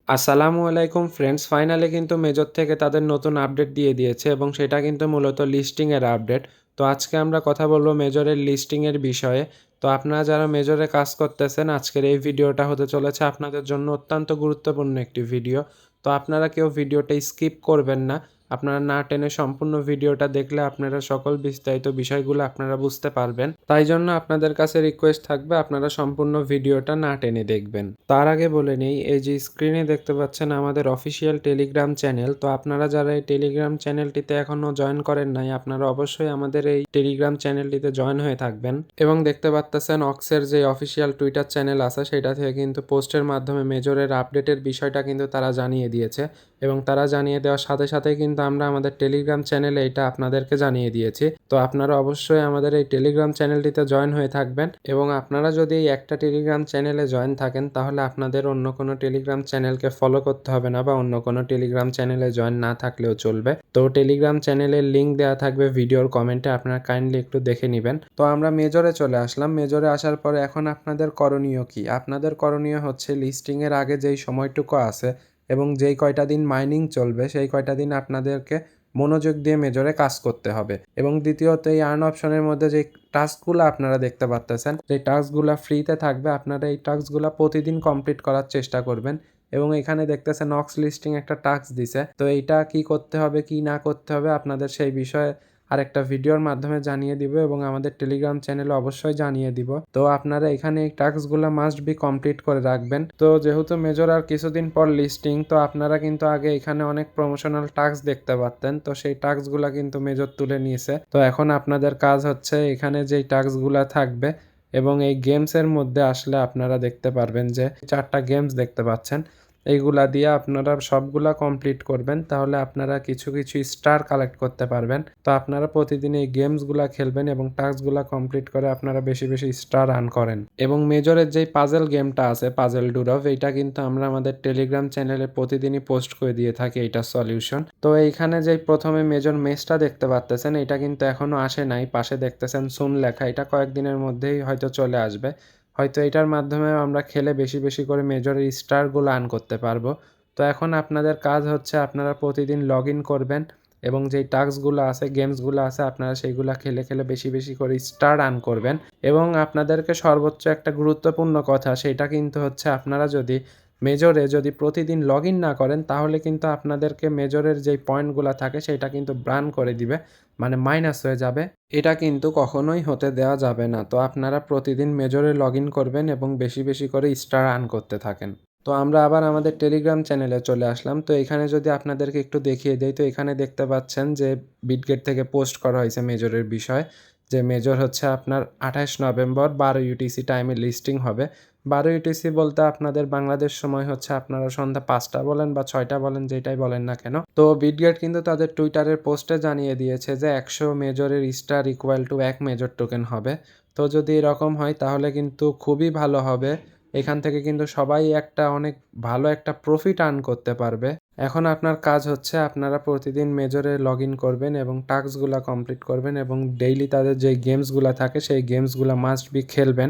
আসসালামু আলাইকুম friends, finally কিন্তু মেজর থেকে তাদের নতুন আপডেট দিয়ে দিয়েছে এবং সেটা কিন্তু মূলত লিস্টিংয়ের আপডেট। তো আজকে আমরা কথা বলবো মেজরের লিস্টিংয়ের বিষয়ে। তো আপনারা যারা মেজরে কাজ করতেছেন, আজকের এই ভিডিওটা হতে চলেছে আপনাদের জন্য অত্যন্ত গুরুত্বপূর্ণ একটি ভিডিও। তো আপনারা কেউ ভিডিওটা স্কিপ করবেন না। আপনারা না টেনে সম্পূর্ণ ভিডিওটা দেখলে আপনারা সকল বিস্তারিত বিষয়গুলো আপনারা বুঝতে পারবেন। তাই জন্য আপনাদের কাছে রিকোয়েস্ট থাকবে আপনারা সম্পূর্ণ ভিডিওটা না টেনে দেখবেন। তার আগে বলে নেই, এই যে স্ক্রিনে দেখতে পাচ্ছেন আমাদের অফিসিয়াল টেলিগ্রাম চ্যানেল। তো আপনারা যারা এই টেলিগ্রাম চ্যানেলটিতে এখনও জয়েন করেন নাই, আপনারা অবশ্যই আমাদের এই টেলিগ্রাম চ্যানেলটিতে জয়েন হয়ে থাকবেন। এবং দেখতে পাচ্ছেন অক্সের যে অফিসিয়াল টুইটার চ্যানেল আছে সেটা থেকে কিন্তু পোস্টের মাধ্যমে মেজরের আপডেটের বিষয়টা কিন্তু তারা জানিয়ে দিয়েছে। এবং তারা জানিয়ে দেওয়ার সাথে সাথে কিন্তু আমরা আমাদের টেলিগ্রাম চ্যানেলে এটা আপনাদেরকে জানিয়ে দিয়েছি। তো আপনারা অবশ্যই আমাদের এই টেলিগ্রাম চ্যানেলটিতে জয়েন হয়ে থাকবেন। এবং আপনারা যদি এই একটা টেলিগ্রাম চ্যানেলে জয়েন থাকেন তাহলে আপনাদের অন্য কোনো টেলিগ্রাম চ্যানেলকে ফলো করতে হবে না, বা অন্য কোনো টেলিগ্রাম চ্যানেলে জয়েন না থাকলেও চলবে। তো টেলিগ্রাম চ্যানেলের লিঙ্ক দেওয়া থাকবে ভিডিওর কমেন্টে, আপনারা কাইন্ডলি একটু দেখে নেবেন। তো আমরা মেজরে চলে আসলাম। মেজরে আসার পরে এখন আপনাদের করণীয় কি? আপনাদের করণীয় হচ্ছে লিস্টিংয়ের আগে যেই সময়টুকু আছে এবং যেই কয়টা দিন মাইনিং চলবে সেই কয়টা দিন আপনাদেরকে মনোযোগ দিয়ে মেজরে কাজ করতে হবে। এবং দ্বিতীয়ত, এই আর্ন অপশনের মধ্যে যে টাস্কগুলো আপনারা দেখতে পাচ্ছেন, যে টাস্কগুলো ফ্রিতে থাকবে, আপনারা এই টাস্কগুলো প্রতিদিন কমপ্লিট করার চেষ্টা করবেন। এবং এখানে দেখতেছেন অক্স লিস্টিং একটা টাস্ক দিছে। তো এইটা কি করতে হবে কি না করতে হবে আপনাদের সেই বিষয়ে আরেকটা ভিডিওর মাধ্যমে জানিয়ে দিব এবং আমাদের টেলিগ্রাম চ্যানেলে অবশ্যই জানিয়ে দিব। তো আপনারা এখানে এই টাস্কগুলো মাস্ট বি কমপ্লিট করে রাখবেন। তো যেহেতু মেজর আর কিছুদিন পর লিস্টিং, তো আপনারা কিন্তু আগে এখানে অনেক প্রমোশনাল টাস্ক দেখতে পারতেন, তো সেই টাস্কগুলো কিন্তু মেজর তুলে নিয়েছে। তো এখন আপনাদের কাজ হচ্ছে এখানে যেই টাস্কগুলো থাকবে এবং এই গেমসের মধ্যে আসলে আপনারা দেখতে পারবেন যে 4টা গেমস দেখতে পাচ্ছেন, এইগুলা দিয়ে আপনারা সবগুলা কমপ্লিট করবেন, তাহলে আপনারা কিছু কিছু স্টার কালেক্ট করতে পারবেন। তো আপনারা প্রতিদিন এই গেমসগুলা খেলবেন এবং টাস্কগুলা কমপ্লিট করে আপনারা বেশি বেশি স্টার আর্ন করেন। এবং মেজরের যেই পাজেল গেমটা আছে, পাজেল ডুরভ, এইটা কিন্তু আমরা আমাদের টেলিগ্রাম চ্যানেলে প্রতিদিনই পোস্ট করে দিয়ে থাকি এইটার সলিউশন। তো এইখানে যেই প্রথমে মেজর মেসটা দেখতে পাচ্ছেন, এটা কিন্তু এখনো আসে নাই। পাশে দেখতেছেন সুন লেখা, এটা কয়েকদিনের মধ্যেই হয়তো চলে আসবে। হয়তো এটার মাধ্যমে আমরা খেলে বেশি বেশি করে মেজরের স্টারগুলো আর্ন করতে পারবো। তো এখন আপনাদের কাজ হচ্ছে আপনারা প্রতিদিন লগ ইন করবেন এবং যেই টাস্কগুলো আছে, গেমসগুলো আছে, আপনারা সেইগুলো খেলে খেলে বেশি বেশি করে স্টার আর্ন করবেন। এবং আপনাদেরকে সর্বোচ্চ একটা গুরুত্বপূর্ণ কথা, সেটা কিন্তু হচ্ছে আপনারা যদি মেজরে প্রতিদিন লগ ইন না করেন তাহলে কিন্তু আপনাদেরকে মেজরের যেই পয়েন্টগুলো থাকে সেটা কিন্তু ব্রান করে দিবে, মানে মাইনাস হয়ে যাবে। এটা কিন্তু কখনোই হতে দেওয়া যাবে না। তো আপনারা প্রতিদিন মেজরে লগ ইন করবেন এবং বেশি বেশি করে স্টার আর্ন করতে থাকেন। তো আমরা আবার আমাদের টেলিগ্রাম চ্যানেলে চলে আসলাম। তো এখানে যদি আপনাদেরকে একটু দেখিয়ে দেই, তো এখানে দেখতে পাচ্ছেন যে বিটগেট থেকে পোস্ট করা হয়েছে মেজরের বিষয়, যে মেজর হচ্ছে আপনার 28 নভেম্বর 12 ইউটিসি টাইমে লিস্টিং হবে। 12 ইউটিসি বলতে আপনাদের বাংলাদেশ সময় হচ্ছে আপনারা সন্ধ্যা 5টা বলেন বা 6টা বলেন, যেটাই বলেন না কেন। তো বিটগেট কিন্তু তাদের টুইটারের পোস্টে জানিয়ে দিয়েছে যে 100 মেজরের star equal to 1 major token হবে। তো যদি এরকম হয় তাহলে কিন্তু খুবই ভালো হবে। এখান থেকে কিন্তু সবাই একটা অনেক ভালো একটা প্রফিট আর্ন করতে পারবে। এখন আপনার কাজ হচ্ছে আপনারা প্রতিদিন মেজরে লগ ইন করবেন এবং টাস্কগুলো কমপ্লিট করবেন এবং ডেইলি তাদের যে গেমসগুলো থাকে সেই গেমসগুলো মাস্ট বি খেলবেন।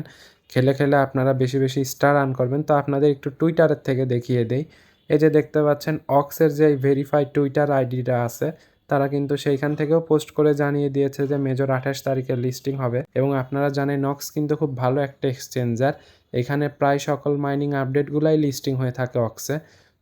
খেলে খেলে আপনারা বেশি বেশি স্টার আর্ন করবেন। তো আপনাদের একটু টুইটারের থেকে দেখিয়ে দেই। এই যে দেখতে পাচ্ছেন অক্সের যে ভেরিফাইড টুইটার আইডিটা আছে, তারা কিন্তু সেইখান থেকেও পোস্ট করে জানিয়ে দিয়েছে যে মেজর 28 তারিখে লিস্টিং হবে। এবং আপনারা জানেন অক্স কিন্তু খুব ভালো একটা এক্সচেঞ্জার, এখানে প্রায় সকল মাইনিং আপডেটগুলাই লিস্টিং হয়ে থাকে অক্সে।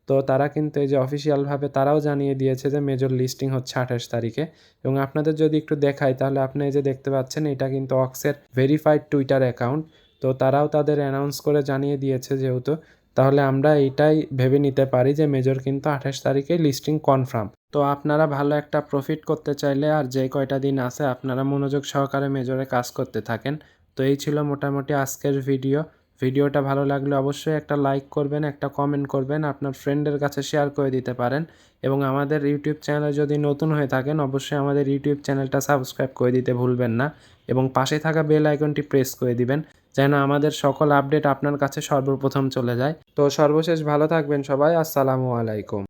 তো তারা কিন্তু এই যে অফিসিয়ালভাবে তারাও জানিয়ে দিয়েছে যে মেজর লিস্টিং হচ্ছে 28 তারিখে। এবং আপনাদের যদি একটু দেখাই তাহলে আপনি এই যে দেখতে পাচ্ছেন এটা কিন্তু অক্সের ভেরিফাইড টুইটার অ্যাকাউন্ট। তো তারাও তাদের অ্যানাউন্স করে জানিয়ে দিয়েছে যেহেতু, তাহলে আমরা এইটাই ভেবে নিতে পারি যে মেজর কিন্তু 28 তারিখে লিস্টিং কনফার্ম। তো আপনারা ভালো একটা প্রফিট করতে চাইলে আর যে কয়টা দিন আছে আপনারা মনোযোগ সহকারে মেজরে কাজ করতে থাকেন। তো এই ছিল মোটামুটি আজকের ভিডিও। ভিডিওটা ভালো লাগলে অবশ্যই একটা লাইক করবেন, একটা কমেন্ট করবেন, আপনার ফ্রেন্ডের কাছে শেয়ার করে দিতে পারেন। এবং আমাদের ইউটিউব চ্যানেলে যদি নতুন হয়ে থাকেন অবশ্যই আমাদের ইউটিউব চ্যানেলটা সাবস্ক্রাইব করে দিতে ভুলবেন না। এবং পাশে থাকা বেল আইকনটি প্রেস করে দিবেন যেন আমাদের সকল আপডেট আপনার কাছে সর্বপ্রথম চলে যায়। তো সর্বশেষ ভালো থাকবেন সবাই। আসসালামু আলাইকুম।